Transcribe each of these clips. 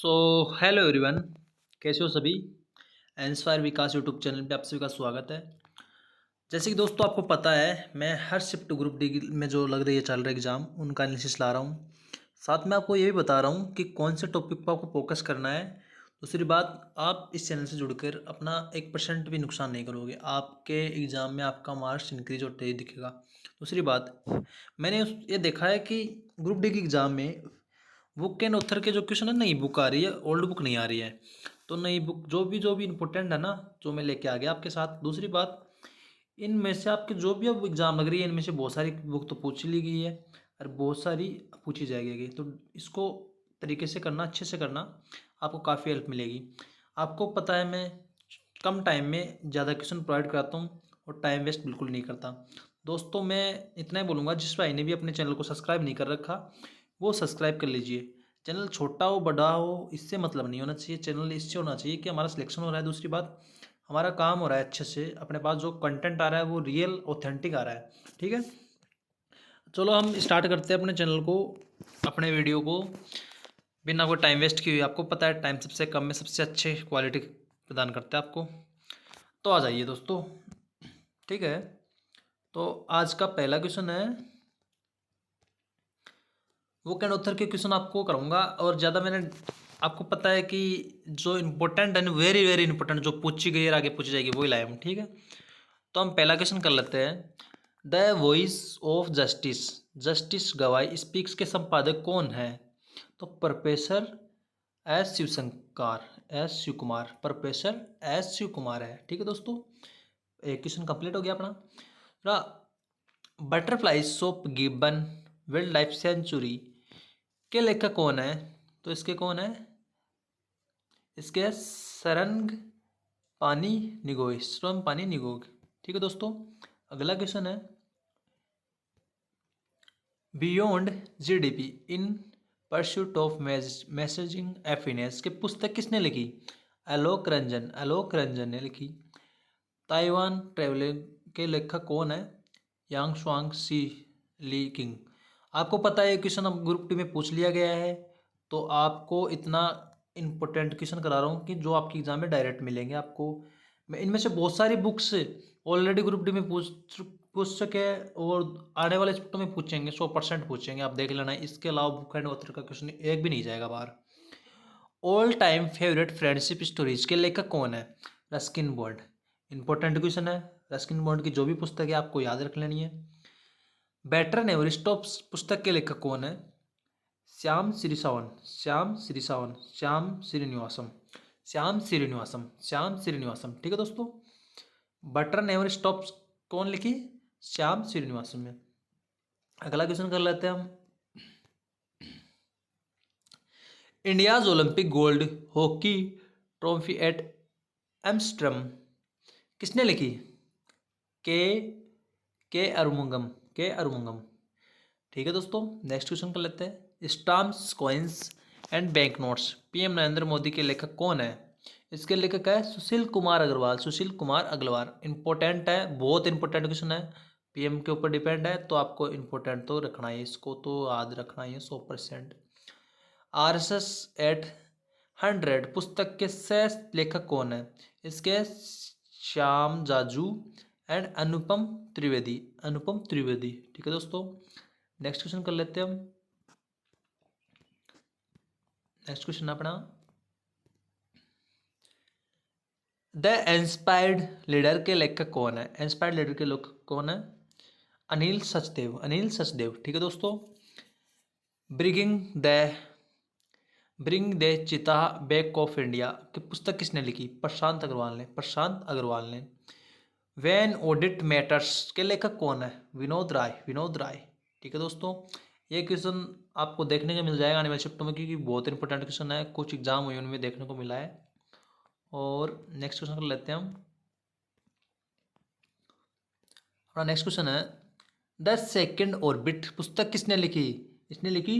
So hello everyone, कैसे हो सभी। इंस्पायर विकास यूट्यूब चैनल पे आप सभी का स्वागत है। जैसे कि दोस्तों आपको पता है, मैं हर शिफ्ट ग्रुप डी में जो लग रही है चल रहा है एग्ज़ाम, उनका एनालिसिस ला रहा हूँ। साथ में आपको ये भी बता रहा हूँ कि कौन से टॉपिक पर आपको फोकस करना है। दूसरी बात, आप इस चैनल से जुड़कर अपना 1% भी नुकसान नहीं करोगे। आपके एग्ज़ाम में आपका मार्क्स इंक्रीज होते ही दिखेगा। दूसरी बात, मैंने ये देखा है कि ग्रुप डी के एग्ज़ाम में बुक एंड ऑथर के जो क्वेश्चन है, नई बुक आ रही है, ओल्ड बुक नहीं आ रही है। तो नई बुक जो भी इम्पोर्टेंट है ना, जो मैं लेके आ गया आपके साथ। दूसरी बात, इनमें से आपके जो भी अब एग्ज़ाम लग रही है, इनमें से बहुत सारी बुक तो पूछ ली गई है और बहुत सारी पूछी जाएगी। तो इसको तरीके से करना, अच्छे से करना, आपको काफ़ी हेल्प मिलेगी। आपको पता है, मैं कम टाइम में ज़्यादा क्वेश्चन प्रोवाइड कराता हूँ और टाइम वेस्ट बिल्कुल नहीं करता। दोस्तों मैं इतना ही बोलूँगा, जिस भाई ने भी अपने चैनल को सब्सक्राइब नहीं कर रखा, वो सब्सक्राइब कर लीजिए। चैनल छोटा हो बड़ा हो, इससे मतलब नहीं होना चाहिए। चैनल इससे होना चाहिए कि हमारा सिलेक्शन हो रहा है। दूसरी बात, हमारा काम हो रहा है अच्छे से, अपने पास जो कंटेंट आ रहा है वो रियल ऑथेंटिक आ रहा है। ठीक है, चलो हम स्टार्ट करते हैं अपने चैनल को, अपने वीडियो को, बिना कोई टाइम वेस्ट किए हुए। आपको पता है, टाइम सबसे कम में सबसे अच्छे क्वालिटी प्रदान करता है आपको। तो आ जाइए दोस्तों। ठीक है, तो आज का पहला क्वेश्चन है, वो कैन ऑथर के क्वेश्चन आपको कराऊंगा। और ज़्यादा मैंने, आपको पता है कि जो इम्पोर्टेंट है, वेरी वेरी इंपॉर्टेंट, जो पूछी गई और आगे पूछी जाएगी वही लाए हम। ठीक है, तो हम पहला क्वेश्चन कर लेते हैं। The voice of justice, justice Gavai speaks के संपादक कौन है? तो professor S Shivshankar, S Shiv Kumar, professor S Shiv Kumar है। ठीक है दोस्तों, एक क्वेश्चन कंप्लीट हो गया अपना। Butterflies of Gibbon wild life sanctuary के लेखक कौन है? तो इसके कौन है? इसके सरंग पानी निगोई, स्वयं पानी निगोग। ठीक है दोस्तों, अगला क्वेश्चन है, beyond GDP in pursuit of messaging happiness की पुस्तक किसने लिखी? आलोक रंजन, आलोक रंजन ने लिखी। ताइवान ट्रेवलिंग के लेखक कौन है? यांग शुआंग सी ली किंग। आपको पता है, क्वेश्चन अब ग्रुप टी में पूछ लिया गया है, तो आपको इतना इम्पोर्टेंट क्वेश्चन करा रहा हूँ कि जो आपके एग्जाम में डायरेक्ट मिलेंगे आपको। मैं इनमें से बहुत सारी बुक्स ऑलरेडी ग्रुप डी में पूछ सके और आने वाले चैप्टर में पूछेंगे, 100% पूछेंगे, आप देख लेना। इसके अलावा बुक एंड ऑथर का क्वेश्चन एक भी नहीं जाएगा बाहर। All time favourite friendship stories के लेखक कौन है? Ruskin bond. इंपॉर्टेंट क्वेश्चन है, रस्किन बॉन्ड की जो भी पुस्तक है आपको याद रख लेनी है। बेटर नेवर स्टॉप्स पुस्तक के लेखक कौन है? श्याम श्रीसावन, श्याम श्रीसावन, श्याम श्रीनिवासम, श्याम श्रीनिवासम, श्याम श्रीनिवासम। ठीक है दोस्तों, बटर नेवर स्टॉप्स कौन लिखी? श्याम श्रीनिवासम में। अगला क्वेश्चन कर लेते हैं हम। India's Olympic gold hockey trophy at Amsterdam किसने लिखी? के के अरुमंगम, के अरुमंगम। ठीक है दोस्तों, नेक्स्ट क्वेश्चन कर लेते हैं। Stamps coins and bank notes PM Narendra Modi के लेखक कौन है? इसके लेखक है सुशील कुमार अग्रवाल, सुशील कुमार अग्रवाल। इंपॉर्टेंट है, बहुत इंपॉर्टेंट क्वेश्चन है, पीएम के ऊपर डिपेंड है, तो आपको इंपॉर्टेंट तो रखना है, इसको तो याद रखना ही है 100%। आरएसएस एट 100 पुस्तक के सह लेखक कौन है? इसके श्याम जाजू एंड अनुपम त्रिवेदी, अनुपम त्रिवेदी। ठीक है दोस्तों, नेक्स्ट क्वेश्चन कर लेते हैं हम। नेक्स्ट क्वेश्चन अपना, द इंस्पायर्ड लीडर के लेखक कौन है? इंस्पायर्ड लीडर के लेखक कौन है? अनिल सचदेव, अनिल सचदेव। ठीक है दोस्तों, ब्रिंगिंग द ब्रिंग द चिता बैक ऑफ इंडिया की पुस्तक किसने लिखी? प्रशांत अग्रवाल ने, प्रशांत अग्रवाल ने। वैन ऑडिट मैटर्स के लेखक कौन है? विनोद राय, विनोद राय। ठीक है दोस्तों, ये क्वेश्चन आपको देखने को मिल जाएगा आने वाले चैप्टर में, क्योंकि बहुत इंपॉर्टेंट क्वेश्चन है, कुछ एग्जाम हुए उनमें देखने को मिला है। और नेक्स्ट क्वेश्चन कर लेते हैं हम। हमारा नेक्स्ट क्वेश्चन है, द सेकेंड ऑर्बिट पुस्तक किसने लिखी? इसने लिखी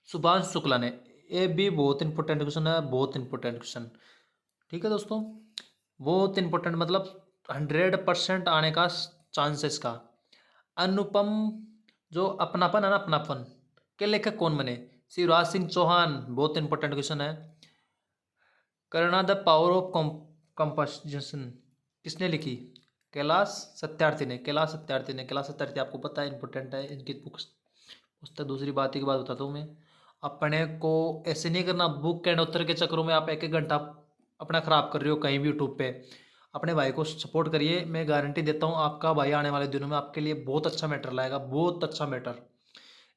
सुभाष शुक्ला ने। ये भी बहुत इंपॉर्टेंट क्वेश्चन है, बहुत इंपॉर्टेंट क्वेश्चन। ठीक है दोस्तों, बहुत इंपॉर्टेंट, मतलब 100% आने का चांस है इसका। अनुपम, जो अपनापन है ना, अपनापन के लेखक कौन बने? शिवराज सिंह चौहान, बहुत इंपॉर्टेंट क्वेश्चन है। करना द पावर ऑफ कंपजन किसने लिखी? कैलाश सत्यार्थी ने। कैलाश सत्यार्थी आपको पता है, इंपॉर्टेंट है इनकी बुक्स। पुस्तक दूसरी बात की बात बताता हूँ मैं। अपने को ऐसे नहीं करना बुक एंड उत्तर के चक्करों में आप एक एक घंटा अपना ख़राब कर रहे हो कहीं भी यूट्यूब पे। अपने भाई को सपोर्ट करिए, मैं गारंटी देता हूँ आपका भाई आने वाले दिनों में आपके लिए बहुत अच्छा मैटर लाएगा, बहुत अच्छा मैटर।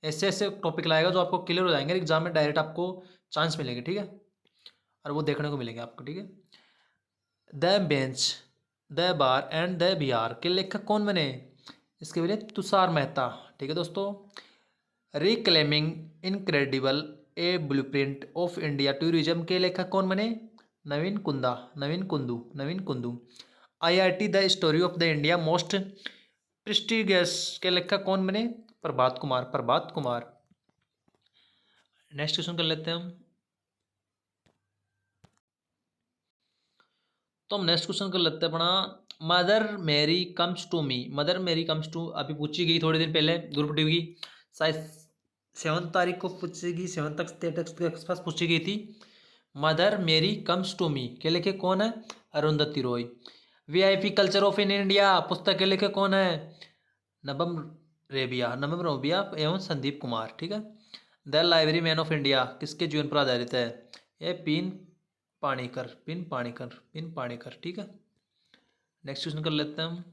ऐसे ऐसे टॉपिक लाएगा जो आपको क्लियर हो जाएंगे एग्जाम में, डायरेक्ट आपको चांस मिलेंगे, ठीक है, और वो देखने को मिलेंगे आपको, ठीक है। The bench, the bar and the Bihar के लेखक कौन बने? इसके बने तुषार मेहता, ठीक है दोस्तों। Reclaiming incredible a blueprint of India tourism के लेखक कौन बने? Naveen Kundu. IIT the story of the India most prestigious के लेखक कौन बने? प्रभात कुमार। नेक्स्ट क्वेश्चन कर लेते हैं हम। तो हम नेक्स्ट क्वेश्चन कर लेते हैं अपना, मदर मेरी कम्स टू मी। मदर मेरी कम्स टू अभी पूछी गई थोड़े दिन पहले ग्रुप डी की, शायद 7 तारीख को पूछी गई, 7 तक 8 तक के आसपास पूछी गई थी। मदर मेरी कम्स टू मी के लेखे कौन है? Arundhati Roy. VIP culture of in India पुस्तक के लेखे कौन है? नबम रेबिया एवं संदीप कुमार, ठीक है। The library man of India किसके जीवन पर आधारित है? ये पिन पाणिकर, ठीक है। नेक्स्ट क्वेश्चन कर लेते हैं हम।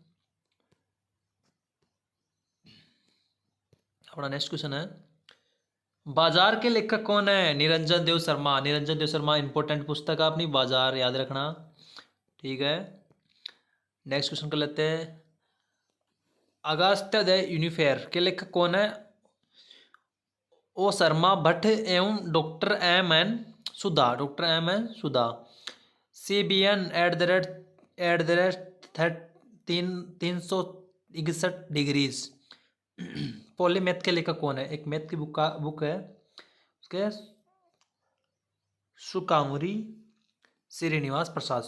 अपना नेक्स्ट क्वेश्चन है, बाजार के लेखक कौन है? निरंजन देव शर्मा। इंपॉर्टेंट पुस्तक है अपनी बाजार, याद रखना, ठीक है। नेक्स्ट क्वेश्चन कर लेते हैं, अगस्त्य द यूनिफेयर के लेखक कौन है? ओ शर्मा भट्ट एवं डॉक्टर एम एन सुधा। CBN @ 361 पॉलीमैथ के लेखक कौन है? एक मैथ की बुक है उसके, सुकामुरी श्रीनिवास प्रसाद,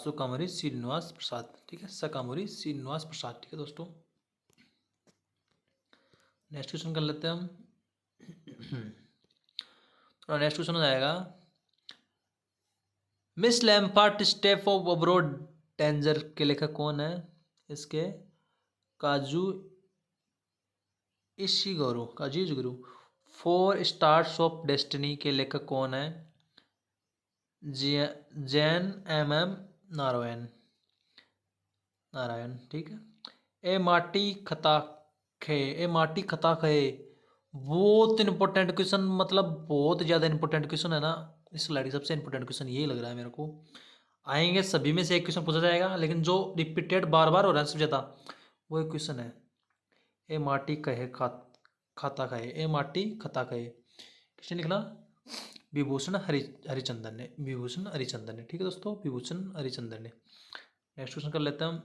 ठीक है, सकामुरी श्रीनिवास प्रसाद, ठीक है दोस्तों। नेक्स्ट क्वेश्चन कर लेते हैं हम। नेक्स्ट क्वेश्चन हो जाएगा, miss लैम्पार्ट step of abroad danger के लेखक कौन है? इसके काजू इशिगुरु। 4 स्टार्स ऑफ डेस्टिनी के लेखक कौन है? जैन MM नारायण, ठीक है। ए माटी खता खे बहुत इंपॉर्टेंट क्वेश्चन, मतलब बहुत ज़्यादा इंपॉर्टेंट क्वेश्चन है ना, इस स्लाइड सबसे इंपॉर्टेंट क्वेश्चन ये लग रहा है मेरे को। आएंगे सभी में से एक क्वेश्चन पूछा जाएगा, लेकिन जो रिपीटेड बार बार हो रहा है सबसे ज़्यादा वो एक क्वेश्चन है, ए माटी कहे खाता कहे, ए माटी खता कहे, किसने लिखना? विभूषण हरिचंदन ने, ठीक है दोस्तों, विभूषण हरिचंदन ने। नेक्स्ट क्वेश्चन कर लेते हैं हम।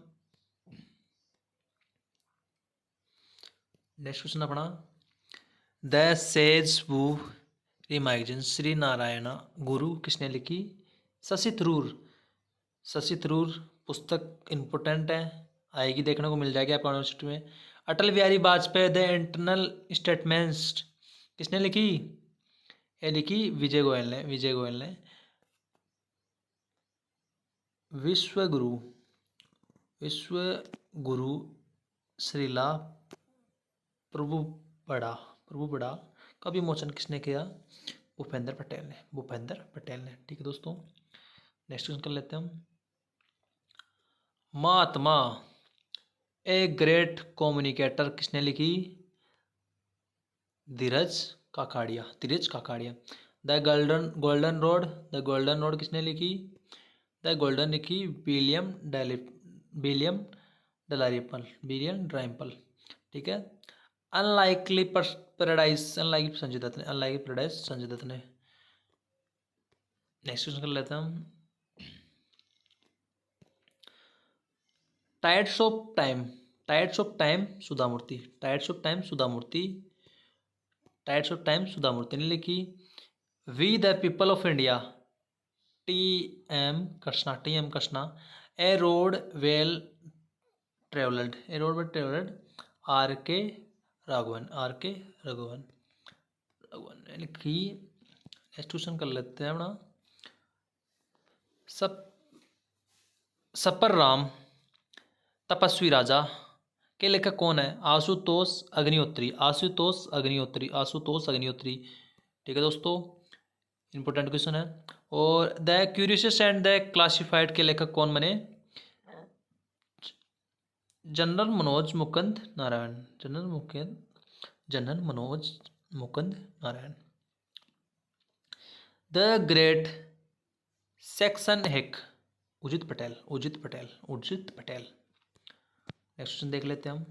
नेक्स्ट क्वेश्चन अपना, द सेज वू रिमाइजन श्री नारायण गुरु किसने लिखी? शशि थरूर। पुस्तक इंपॉर्टेंट है, आएगी, देखने को मिल जाएगी आपको यूनिवर्सिटी में। Atal Bihari Vajpayee the internal statements किसने लिखी? ये लिखी विजय गोयल ने। विश्व गुरु श्रीला प्रभुपड़ा का विमोचन किसने किया? भूपेंद्र पटेल ने, ठीक है दोस्तों। नेक्स्ट क्वेश्चन कर लेते हैं हम। महात्मा ए ग्रेट कम्युनिकेटर किसने लिखी? धीरज काकाड़िया। द गोल्डन रोड किसने लिखी? द गोल्डन लिखी विलियम डलारिपल, ठीक है। अनलाइकली पैराडाइज संजय दत्त ने। नेक्स्ट क्वेश्चन कर लेते हैं हम। Tides of time Sudha Murthy ने लिखी। We the people of India TM Krishna. A road well travelled RK Raghuvan ने लिखी। नेक्स्ट क्वेश्चन कर लेते हैं अपना, सप सपर राम तपस्वी राजा के लेखक कौन है? आशुतोष अग्निहोत्री, आशुतोष अग्निहोत्री, आशुतोष अग्निहोत्री। ठीक है दोस्तों, इंपॉर्टेंट क्वेश्चन है। और the curious and the classified के लेखक कौन बने? General Manoj Mukund Narayan, general Manoj Mukund Narayan. The great section हिक, उजित पटेल, उजित पटेल, उजित पटेल। नेक्स्ट क्वेश्चन देख लेते हैं हम।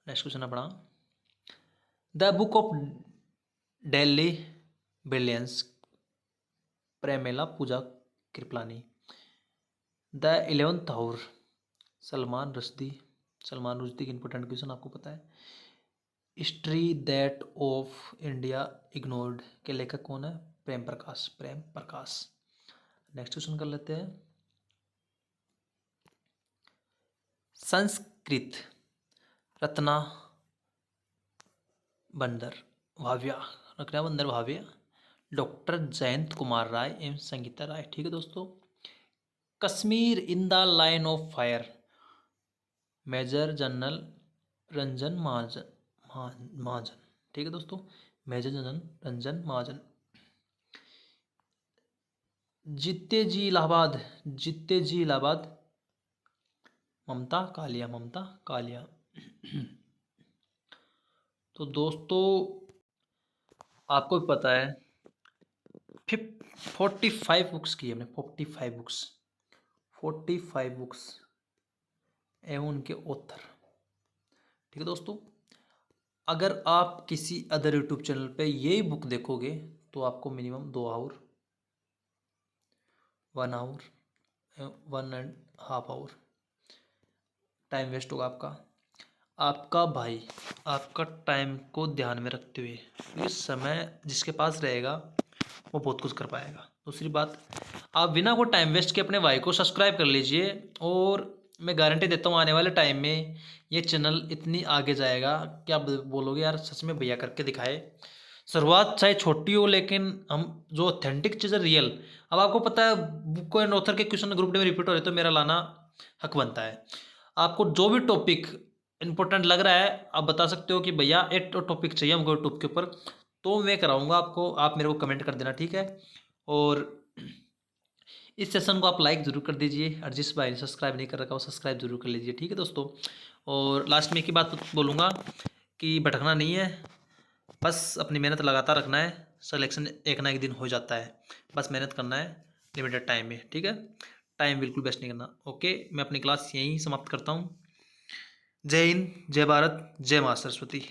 नेक्स्ट क्वेश्चन अपना, the book of Delhi brilliance, Premela Pooja Kripalani. The 11th hour, Salman Rushdie, Salman Rushdie की इंपॉर्टेंट क्वेश्चन आपको पता है। History that of India ignored के लेखक कौन है? प्रेम प्रकाश, प्रेम प्रकाश। नेक्स्ट क्वेश्चन कर लेते हैं। संस्कृत रत्ना बंदर भाव्या, रत्ना बंदर भाव्या, डॉक्टर जयंत कुमार राय एवं संगीता राय। ठीक है दोस्तों। Kashmir in the line of fire, major general Ranjan Mahajan. ठीक है दोस्तों, मेजर जनरल रंजन महाजन। जीते जी इलाहाबाद, जीते जी इलाहाबाद, ममता कालिया, ममता कालिया। तो दोस्तों आपको भी पता है 45 बुक्स की हमने, 45 बुक्स, 45 बुक्स एवं उनके ऑथर। ठीक है दोस्तों, अगर आप किसी अदर यूट्यूब चैनल पे यही बुक देखोगे तो आपको minimum 2 hour, 1 hour, 1.5 hour time waste होगा आपका। आपका भाई आपका टाइम को ध्यान में रखते हुए, ये समय जिसके पास रहेगा वो बहुत कुछ कर पाएगा। दूसरी बात, आप बिना को टाइम वेस्ट के अपने भाई को सब्सक्राइब कर लीजिए, और मैं गारंटी देता हूँ आने वाले टाइम में ये चैनल इतनी आगे जाएगा कि आप बोलोगे यार सच में भैया करके दिखाए। शुरुआत चाहे छोटी हो, लेकिन हम जो ऑथेंटिक चीज़ है, रियल। अब आपको पता है बुक एंड ऑथर के क्वेश्चन ग्रुप में रिपीट हो रहे तो मेरा लाना हक बनता है। आपको जो भी टॉपिक इंपॉर्टेंट लग रहा है आप बता सकते हो कि भैया एक टॉपिक चाहिए हमको यूट्यूब के ऊपर, तो मैं कराऊंगा आपको, आप मेरे को कमेंट कर देना। ठीक है, और इस सेशन को आप लाइक ज़रूर कर दीजिए, और जिस भाई ने सब्सक्राइब नहीं कर रखा वो सब्सक्राइब जरूर कर लीजिए। ठीक है दोस्तों, और लास्ट में एक ही बात बोलूँगा कि भटकना नहीं है, बस अपनी मेहनत लगातार रखना है, सिलेक्शन एक ना एक दिन हो जाता है, बस मेहनत करना है लिमिटेड टाइम में। ठीक है, टाइम बिल्कुल वेस्ट नहीं करना। ओके, मैं अपनी क्लास यहीं समाप्त करता हूँ। जय हिंद, जय भारत, जय माँ सरस्वती।